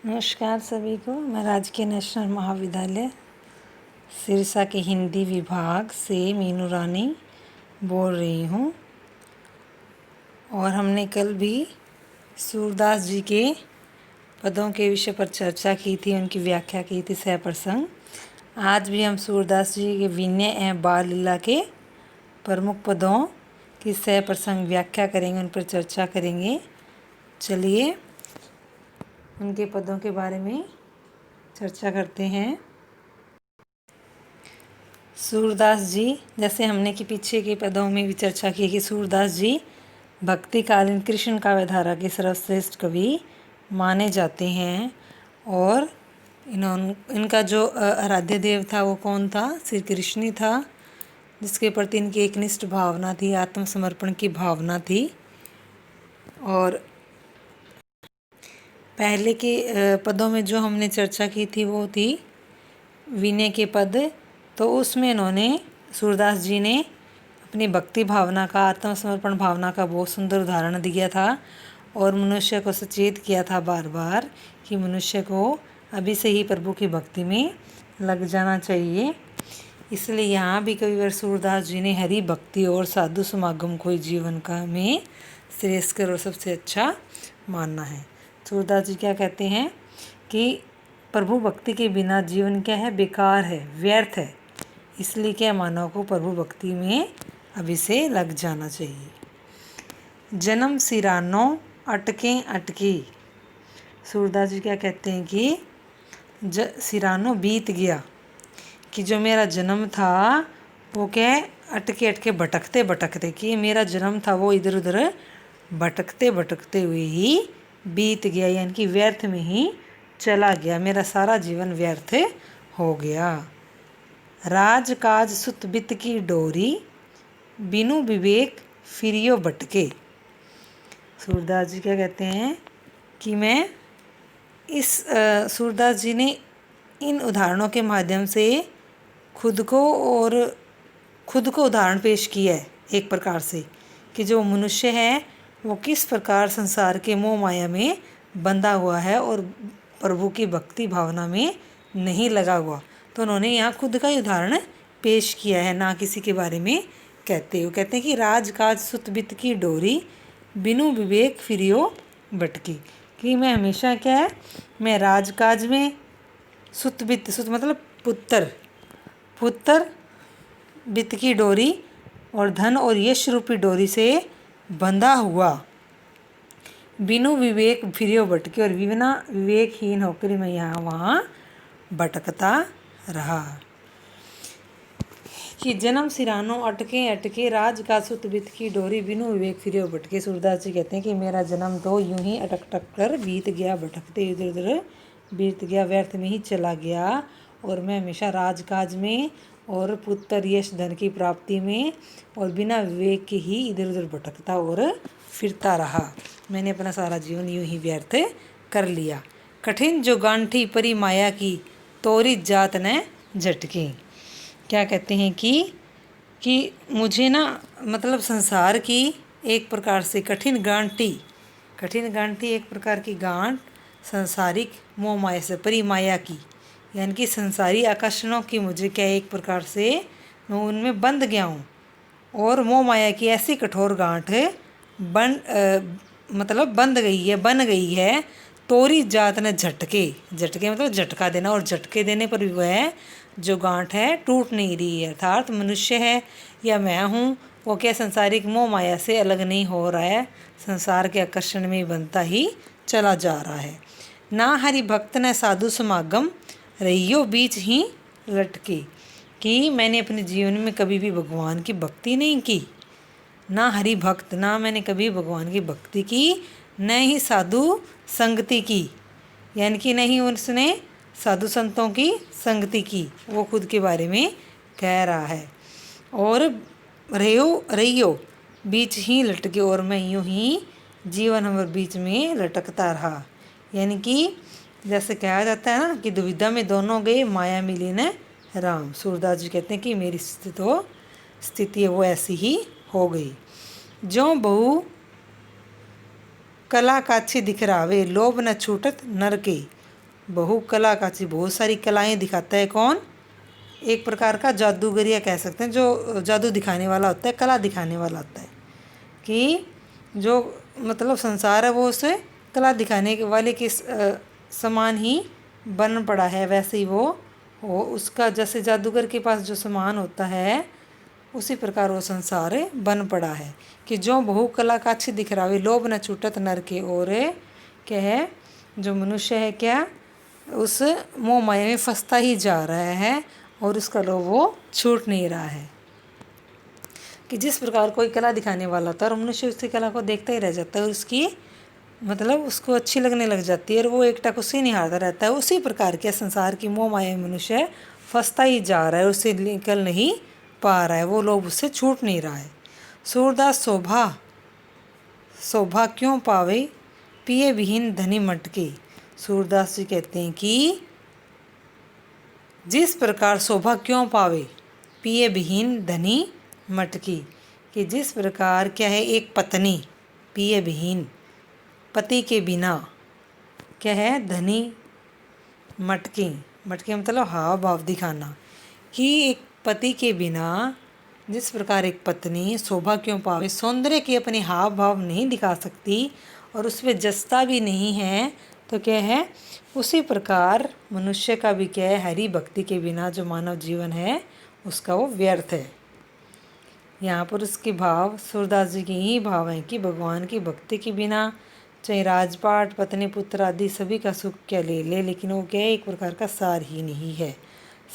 नमस्कार सभी को। मैं राजकीय नेशनल महाविद्यालय सिरसा के हिंदी विभाग से मीनू रानी बोल रही हूँ। और हमने कल भी सूरदास जी के पदों के विषय पर चर्चा की थी, उनकी व्याख्या की थी सहप्रसंग। आज भी हम सूरदास जी के विनय एवं बाल लीला के प्रमुख पदों की सहप्रसंग व्याख्या करेंगे, उन पर चर्चा करेंगे। चलिए उनके पदों के बारे में चर्चा करते हैं। सूरदास जी, जैसे हमने कि पीछे के पदों में भी चर्चा की कि सूरदास जी भक्तिकालीन कृष्ण काव्यधारा के सर्वश्रेष्ठ कवि माने जाते हैं। और इनका जो आराध्य देव था वो कौन था? श्री कृष्ण ही था, जिसके प्रति इनकी एकनिष्ठ भावना थी, आत्मसमर्पण की भावना थी। और पहले के पदों में जो हमने चर्चा की थी वो थी विनय के पद। तो उसमें इन्होंने सूरदास जी ने अपनी भक्ति भावना का, आत्मसमर्पण भावना का बहुत सुंदर उदाहरण दिया था और मनुष्य को सचेत किया था बार बार कि मनुष्य को अभी से ही प्रभु की भक्ति में लग जाना चाहिए। इसलिए यहाँ भी कविवर सूरदास जी ने हरि भक्ति और साधु समागम को जीवन का में श्रेष्ठकर और सबसे अच्छा मानना है। सूरदास जी क्या कहते हैं कि प्रभु भक्ति के बिना जीवन क्या है? बेकार है, व्यर्थ है। इसलिए क्या मानव को प्रभु भक्ति में अभी से लग जाना चाहिए। जन्म सिरानो अटके अटकी। सूरदास जी क्या कहते हैं कि सिरानो बीत गया, कि जो मेरा जन्म था वो क्या अटके अटके भटकते भटकते, कि मेरा जन्म था वो इधर उधर भटकते भटकते हुए ही बीत गया, यानी कि व्यर्थ में ही चला गया, मेरा सारा जीवन व्यर्थ हो गया। राज काज सुत बित की डोरी, बिनु विवेक फिरियो भटके। सूरदास जी क्या कहते हैं कि मैं सूरदास जी ने इन उदाहरणों के माध्यम से खुद को उदाहरण पेश किया है एक प्रकार से, कि जो मनुष्य है वो किस प्रकार संसार के मोह माया में बंधा हुआ है और प्रभु की भक्ति भावना में नहीं लगा हुआ। तो उन्होंने यहाँ खुद का ही उदाहरण पेश किया है, ना किसी के बारे में कहते हो। कहते हैं कि राजकाज सुत बित की डोरी, बिनु विवेक फिरियो भटकी। कि मैं हमेशा क्या है, मैं राजकाज में सुत बित, सुत मतलब पुत्र बित की डोरी और धन और यश रूपी डोरी से बंधा हुआ, बिनु विवेक फिरियो भटके, और बिना विवेकहीन होकर मैं यहाँ वहाँ भटकता रहा। कि जन्म सिरानो अटके अटके, राज का सुत बित की डोरी, बिनु विवेक फिरियो भटके। सूरदास जी कहते हैं कि मेरा जन्म तो यूं ही अटक टक कर बीत गया, भटकते इधर उधर बीत गया, व्यर्थ में ही चला गया। और मैं हमेशा राजकाज में और पुत्र यश धन की प्राप्ति में और बिना विवेक के ही इधर उधर भटकता और फिरता रहा। मैंने अपना सारा जीवन यूं ही व्यर्थ कर लिया। कठिन जो गांठी परी माया की, तोरी जात न झटकी। क्या कहते हैं कि मुझे ना, मतलब संसार की एक प्रकार से कठिन गांठी एक प्रकार की गांठ संसारिक मोह माया से, परी माया की, यानी कि संसारी आकर्षणों की मुझे क्या एक प्रकार से मैं उनमें बंध गया हूँ। और मोह माया की ऐसी कठोर गांठ बन गई है। तोरी जात ने झटके मतलब झटका देना, और झटके देने पर भी वह जो गांठ है टूट नहीं रही है। अर्थात मनुष्य है या मैं हूँ, वो क्या संसारिक मोह माया से अलग नहीं हो रहा है, संसार के आकर्षण में बनता ही चला जा रहा है। ना हरि भक्त न साधु समागम, रहियो बीच ही लटके। कि मैंने अपने जीवन में कभी भी भगवान की भक्ति नहीं की, ना हरि भक्त, ना मैंने कभी भगवान की भक्ति की, न ही साधु संगति की, यानी कि नहीं उसने साधु संतों की संगति की, वो खुद के बारे में कह रहा है। और रहियो बीच ही लटके, और मैं यूं ही जीवन हमारे बीच में लटकता रहा। यानी कि जैसे कहा जाता है ना कि दुविधा में दोनों गए, माया मिली न राम। सूरदास जी कहते हैं कि मेरी स्थिति वो ऐसी ही हो गई। जो बहु कला काछी दिखरावे, लोभ न छूटत नर के। बहुकला का ची बहुत सारी कलाएं दिखाता है कौन? एक प्रकार का जादूगर या कह सकते हैं, जो जादू दिखाने वाला होता है, कला दिखाने वाला होता है। कि जो मतलब संसार है वो उसे कला दिखाने वाले के समान ही बन पड़ा है। वैसे ही वो उसका जैसे जादूगर के पास जो सामान होता है उसी प्रकार वो संसार बन पड़ा है। कि जो बहुकला का अच्छी दिख रहा है लोभ न छूटत नर के और, क्या है जो मनुष्य है क्या उस मोह माया में फंसता ही जा रहा है और उसका लोभ वो छूट नहीं रहा है। कि जिस प्रकार कोई कला दिखाने वाला होता है और मनुष्य उसकी कला को देखता ही रह जाता है, उसकी मतलब उसको अच्छी लगने लग जाती है और वो एकटक उसे निहारता रहता है। उसी प्रकार के संसार की मोह माया में मनुष्य फंसता ही जा रहा है, उससे निकल नहीं पा रहा है, वो लोभ उससे छूट नहीं रहा है। सूरदास शोभा क्यों पावे पिए विहीन धनी मटके। सूरदास जी कहते हैं कि जिस प्रकार शोभा क्यों पावे पिए विहीन धनी मटकी, कि जिस प्रकार क्या है एक पत्नी पिए विहीन पति के बिना क्या है धनी मटकी, मटकी मतलब हाव भाव दिखाना। कि एक पति के बिना जिस प्रकार एक पत्नी शोभा क्यों पावे, सौंदर्य के अपने हाव भाव नहीं दिखा सकती और उसमें जचता भी नहीं है, तो क्या है उसी प्रकार मनुष्य का भी क्या है हरि भक्ति के बिना जो मानव जीवन है उसका वो व्यर्थ है। यहाँ पर उसके भाव सूरदास जी के ही भाव हैं कि भगवान की भक्ति के बिना चाहे राजपाट पत्नी पुत्र आदि सभी का सुख क्या ले ले, लेकिन वो क्या है एक प्रकार का सार ही नहीं है।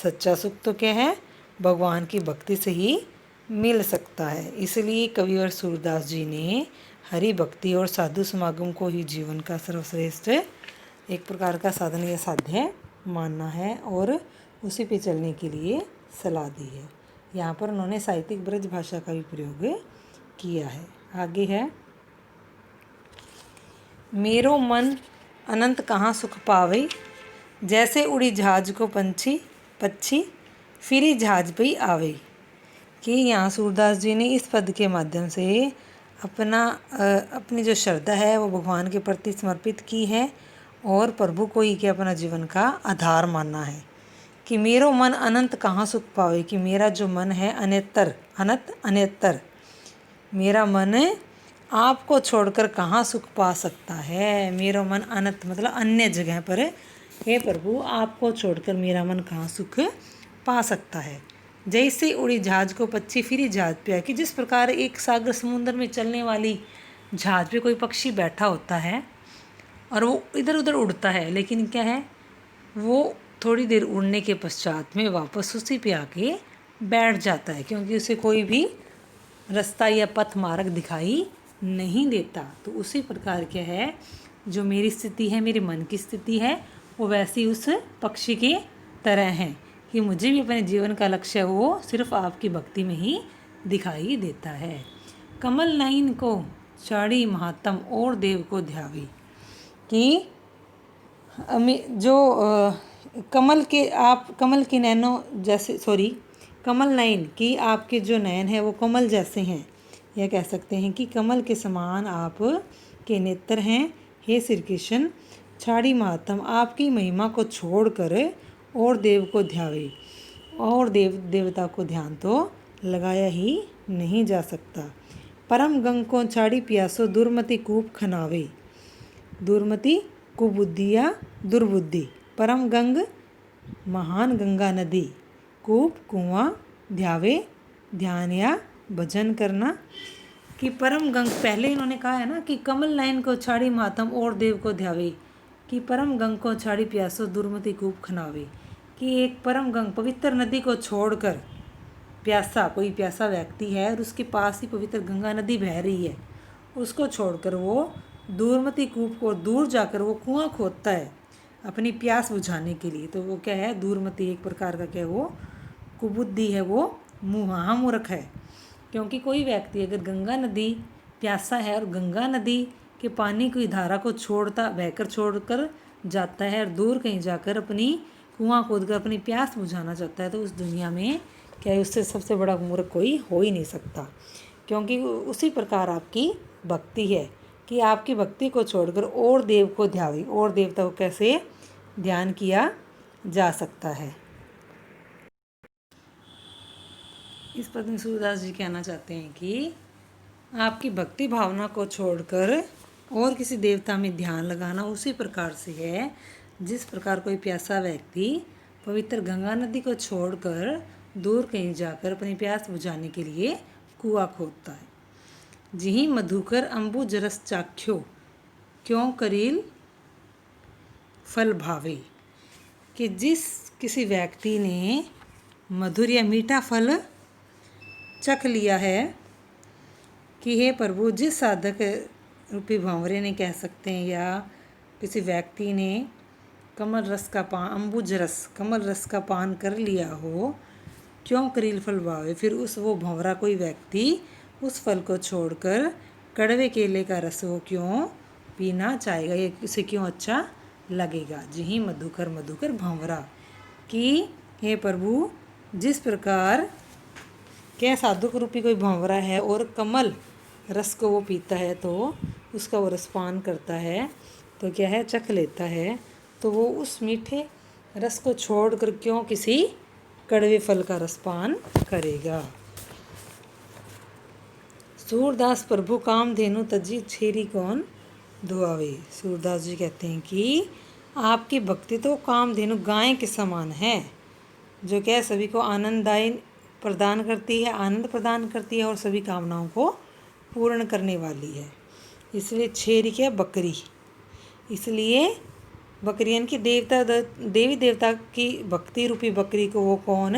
सच्चा सुख तो क्या है भगवान की भक्ति से ही मिल सकता है। इसलिए कविवर सूरदास जी ने हरि भक्ति और साधु समागम को ही जीवन का सर्वश्रेष्ठ एक प्रकार का साधन या साध्य मानना है और उसी पे चलने के लिए सलाह दी है। यहाँ पर उन्होंने साहित्यिक ब्रज भाषा का भी प्रयोग किया है। आगे है मेरो मन अनंत कहाँ सुख पावे, जैसे उड़ी जहाज को पक्षी फिरी जहाज पे आवे। कि यहाँ सूरदास जी ने इस पद के माध्यम से अपनी जो श्रद्धा है वो भगवान के प्रति समर्पित की है और प्रभु को ही के अपना जीवन का आधार मानना है। कि मेरो मन अनंत कहाँ सुख पावे, कि मेरा जो मन है अनेतर मेरा मन आपको छोड़कर कहाँ सुख पा सकता है। मेरा मन अनंत मतलब अन्य जगह पर, हे प्रभु आपको छोड़कर मेरा मन कहाँ सुख पा सकता है। जैसे उड़ी जहाज को पक्षी फिरी जहाज पे है, कि जिस प्रकार एक सागर समुद्र में चलने वाली जहाज पे कोई पक्षी बैठा होता है और वो इधर उधर उड़ता है, लेकिन क्या है वो थोड़ी देर उड़ने के पश्चात में वापस उसी पे आके बैठ जाता है, क्योंकि उसे कोई भी रास्ता या पथ मार्ग दिखाई नहीं देता। तो उसी प्रकार क्या है जो मेरी स्थिति है, मेरे मन की स्थिति है, वो वैसी उस पक्षी के तरह है कि मुझे भी अपने जीवन का लक्ष्य वो सिर्फ आपकी भक्ति में ही दिखाई देता है। कमल नयन को चाड़ी महात्म और देव को ध्यावी। कि जो कमल के नैनों जैसे कमल नयन कि आपके जो नयन है वो कमल जैसे हैं, यह कह सकते हैं कि कमल के समान आप के नेत्र हैं। हे श्री कृष्ण छाड़ी महात्म आपकी महिमा को छोड़कर और देव को ध्यावे, और देवता को ध्यान तो लगाया ही नहीं जा सकता। परम गंग को छाड़ी प्यासो दुर्मति कूप खनावे। दुर्मति कुबुद्धिया दुर्बुद्धि, परम गंग महान गंगा नदी, कूप कुआं ध्यावे ध्यान या भजन करना। कि परम गंग पहले इन्होंने कहा है ना कि कमल नयन को छाड़ी मातम और देव को ध्यावे, कि परम गंग को छाड़ी प्यासो दुर्मति कूप खनावे। कि एक परम गंग पवित्र नदी को छोड़कर कोई प्यासा व्यक्ति है और उसके पास ही पवित्र गंगा नदी बह रही है, उसको छोड़कर वो दूरमती कूप को दूर जाकर वो कुआं खोदता है अपनी प्यास बुझाने के लिए। तो वो क्या है दूरमती एक प्रकार का क्या वो कुबुद्धि है, वो महामूर्ख है। क्योंकि कोई व्यक्ति अगर गंगा नदी प्यासा है और गंगा नदी के पानी की धारा को बहकर छोड़कर जाता है और दूर कहीं जाकर अपनी कुआं खोदकर अपनी प्यास बुझाना चाहता है, तो उस दुनिया में क्या है उससे सबसे बड़ा मूर्ख कोई हो ही नहीं सकता। क्योंकि उसी प्रकार आपकी भक्ति है कि आपकी भक्ति को छोड़कर और देव को ध्यावे। और देवता को कैसे ध्यान किया जा सकता है। इस पद में सूरदास जी कहना चाहते हैं कि आपकी भक्ति भावना को छोड़कर और किसी देवता में ध्यान लगाना उसी प्रकार से है जिस प्रकार कोई प्यासा व्यक्ति पवित्र गंगा नदी को छोड़कर दूर कहीं जाकर अपनी प्यास बुझाने के लिए कुआं खोदता है। जिहि मधुकर अम्बुज रस चाख्यो, क्यों करील फल भावे। कि जिस किसी व्यक्ति ने मधुर या मीठा फल चख लिया है कि हे प्रभु, जिस साधक रूपी भंवरे ने कह सकते हैं या किसी व्यक्ति ने कमल रस का पान, अम्बुज रस कमल रस का पान कर लिया हो, क्यों करील फल भावे। फिर वो भंवरा कोई व्यक्ति उस फल को छोड़कर कड़वे केले का रस वो क्यों पीना चाहेगा, ये उसे क्यों अच्छा लगेगा। जिहि मधुकर मधुकर भंवरा। कि हे प्रभु, जिस प्रकार क्या साधुक रूपी कोई भंवरा है और कमल रस को वो पीता है तो उसका वो रसपान करता है तो क्या है, चख लेता है, तो वो उस मीठे रस को छोड़कर क्यों किसी कड़वे फल का रसपान करेगा। सूरदास प्रभु कामधेनु तजी छेरी कौन धुआवे। सूरदास जी कहते हैं कि आपकी भक्ति तो कामधेनु गाय के समान है, जो क्या सभी को आनंददायी प्रदान करती है, आनंद प्रदान करती है और सभी कामनाओं को पूर्ण करने वाली है। इसलिए छेरी क्या, बकरी। इसलिए बकरियन की देवी देवता की भक्ति रूपी बकरी को वो कौन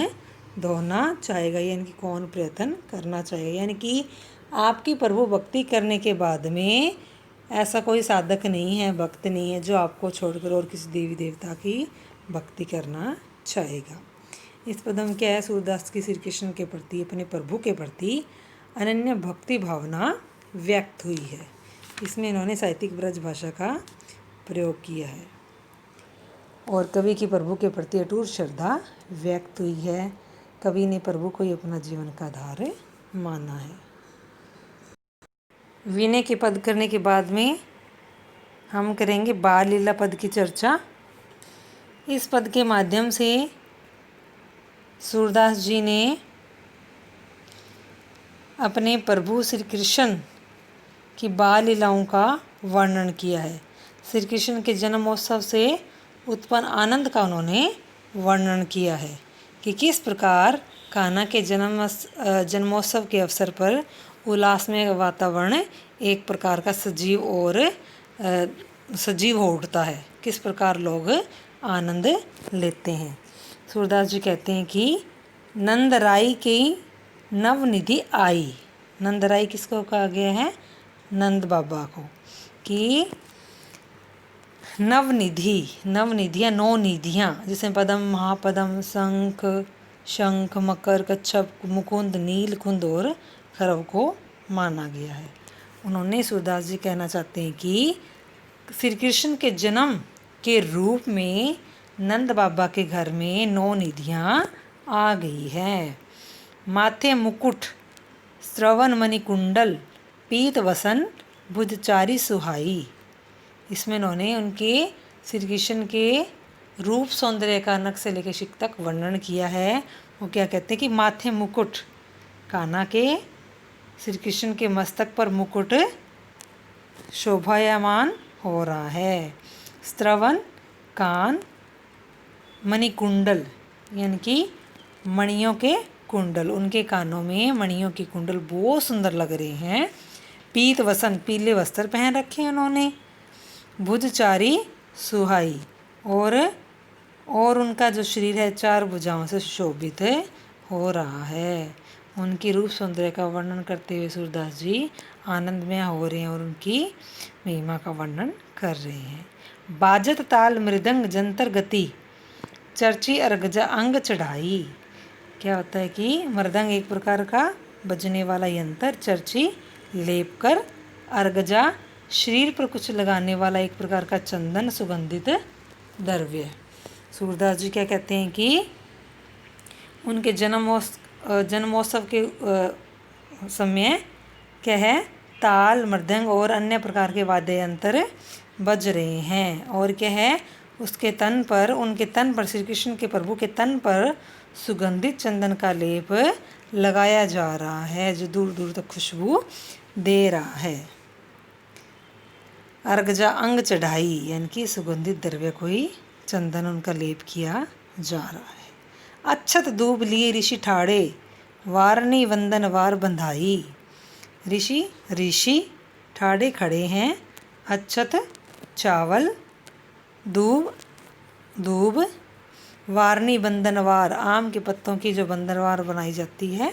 धोना चाहेगा, यानी कि कौन प्रयत्न करना चाहेगा। यानी कि आपकी प्रभु भक्ति करने के बाद में ऐसा कोई साधक नहीं है, भक्त नहीं है जो आपको छोड़कर और किसी देवी देवता की भक्ति करना चाहेगा। इस पद में क्या है, सूरदास की श्री कृष्ण के प्रति, अपने प्रभु के प्रति अनन्य भक्ति भावना व्यक्त हुई है। इसमें इन्होंने साहित्यिक ब्रज भाषा का प्रयोग किया है और कवि की प्रभु के प्रति अटूट श्रद्धा व्यक्त हुई है। कवि ने प्रभु को ही अपना जीवन का आधार माना है। विनय के पद करने के बाद में हम करेंगे बाल लीला पद की चर्चा। इस पद के माध्यम से सूरदास जी ने अपने प्रभु श्री कृष्ण की बाल लीलाओं का वर्णन किया है। श्री कृष्ण के जन्मोत्सव से उत्पन्न आनंद का उन्होंने वर्णन किया है कि किस प्रकार कान्हा के जन्मोत्सव के अवसर पर उल्लासमय वातावरण एक प्रकार का सजीव हो उठता है, किस प्रकार लोग आनंद लेते हैं। सूरदास जी कहते हैं कि नंदराई की नवनिधि आई। नंदराई किसको कहा गया है, नंद बाबा को। कि नवनिधि या 9 निधियाँ, जिसमें पदम, महापदम, शंख, मकर, कच्छप, मुकुंद, नीलकुंद और खरव को माना गया है। उन्होंने सूरदास जी कहना चाहते हैं कि श्री कृष्ण के जन्म के रूप में नंद बाबा के घर में 9 निधियाँ आ गई हैं। माथे मुकुट, श्रवण मणि कुंडल, पीत वसन, भुजचारी सुहाई। इसमें उन्होंने उनके श्री कृष्ण के रूप सौंदर्य का नख से लेकर शिख तक वर्णन किया है। वो क्या कहते हैं कि माथे मुकुट, कान्हा के श्री कृष्ण के मस्तक पर मुकुट शोभायमान हो रहा है। श्रवण कान, मणिकुंडल यानी कि मणियों के कुंडल, उनके कानों में मणियों के कुंडल बहुत सुंदर लग रहे हैं। पीत वसन, पीले वस्त्र पहन रखे हैं उन्होंने। भुजचारी सुहाई, और उनका जो शरीर है 4 भुजाओं से सुशोभित हो रहा है। उनकी रूप सौंदर्य का वर्णन करते हुए सूरदास जी आनंदमय हो रहे हैं और उनकी महिमा का वर्णन कर रहे हैं। बाजत ताल मृदंग जंतर गति, चर्ची अर्गजा अंग चढ़ाई। क्या होता है कि मृदंग एक प्रकार का बजने वाला यंत्र, चर्ची लेप कर, अर्गजा शरीर पर कुछ लगाने वाला एक प्रकार का चंदन सुगंधित द्रव्य। सूरदास जी क्या कहते हैं कि उनके जन्मोत्सव के समय क्या है, ताल, मृदंग और अन्य प्रकार के वाद्य यंत्र बज रहे हैं। और क्या है, उसके तन पर, उनके तन पर, श्री कृष्ण के प्रभु के तन पर सुगंधित चंदन का लेप लगाया जा रहा है, जो दूर दूर तक खुशबू दे रहा है। अर्गजा अंग चढ़ाई, यानी कि सुगंधित द्रव्य को ही चंदन उनका लेप किया जा रहा है। अच्छत दूब लिए ऋषि ठाड़े, वारनी वंदन वार बंधाई। ऋषि ठाड़े खड़े हैं। अच्छत चावल, दूब, वारनी बंदनवार, आम के पत्तों की जो बंदनवार बनाई जाती है,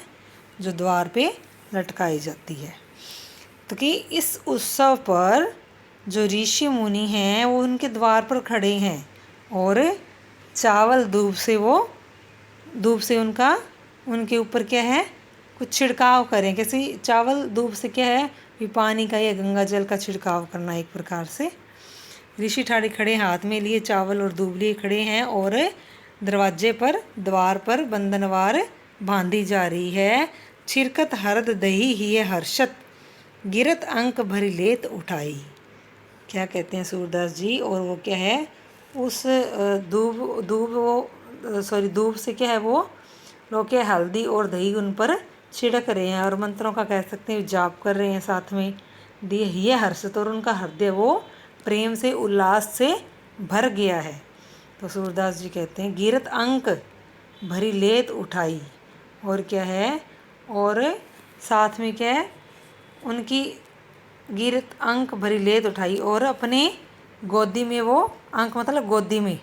जो द्वार पे लटकाई जाती है। तो कि इस उत्सव पर जो ऋषि मुनि हैं वो उनके द्वार पर खड़े हैं और चावल दूब से उनके ऊपर क्या है, कुछ छिड़काव करें। कैसे चावल दूब से क्या है, ये पानी का या गंगा जल का छिड़काव करना एक प्रकार से। ऋषि ठाड़े खड़े, हाथ में लिए चावल और दूब लिए खड़े हैं और द्वार पर बंदनवार बांधी जा रही है। छिरकत हरद दही ही हर्षत, गिरत अंक भरी लेत उठाई। क्या कहते हैं सूरदास जी, और वो क्या है, उस दूब से क्या है, वो लोग क्या हल्दी और दही उन पर छिड़क रहे हैं और मंत्रों का कह सकते हैं जाप कर रहे हैं साथ में। दिए ये हर्षित, और उनका हृदय वो प्रेम से, उल्लास से भर गया है। तो सूरदास जी कहते हैं गिरत अंक भरी लेत उठाई, और क्या है, और साथ में क्या है, उनकी गिरत अंक भरी लेत उठाई, और अपने गोदी में वो, अंक मतलब गोदी में,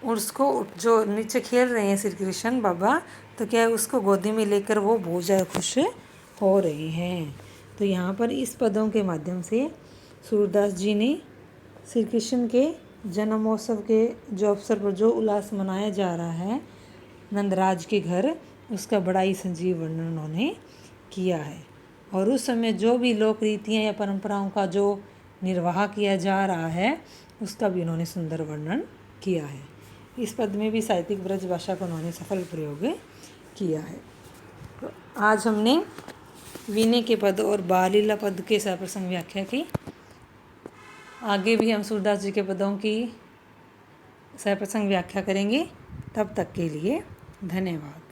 उसको जो नीचे खेल रहे हैं श्री कृष्ण बाबा, तो क्या है, उसको गोदी में लेकर वो बहुत ज़्यादा खुश हो रहे हैं। तो यहाँ पर इस पदों के माध्यम से सूरदास जी ने श्री कृष्ण के जन्मोत्सव के जो अवसर पर जो उल्लास मनाया जा रहा है नंदराज के घर, उसका बड़ा ही संजीव वर्णन उन्होंने किया है। और उस समय जो भी लोक रीतियाँ या परंपराओं का जो निर्वाह किया जा रहा है, उसका भी उन्होंने सुंदर वर्णन किया है। इस पद में भी साहित्यिक ब्रज भाषा का उन्होंने सफल प्रयोग किया है। तो आज हमने विनय के पद और बाल लीला पद के सप्रसंग व्याख्या की। आगे भी हम सूरदास जी के पदों की सप्रसंग व्याख्या करेंगे। तब तक के लिए धन्यवाद।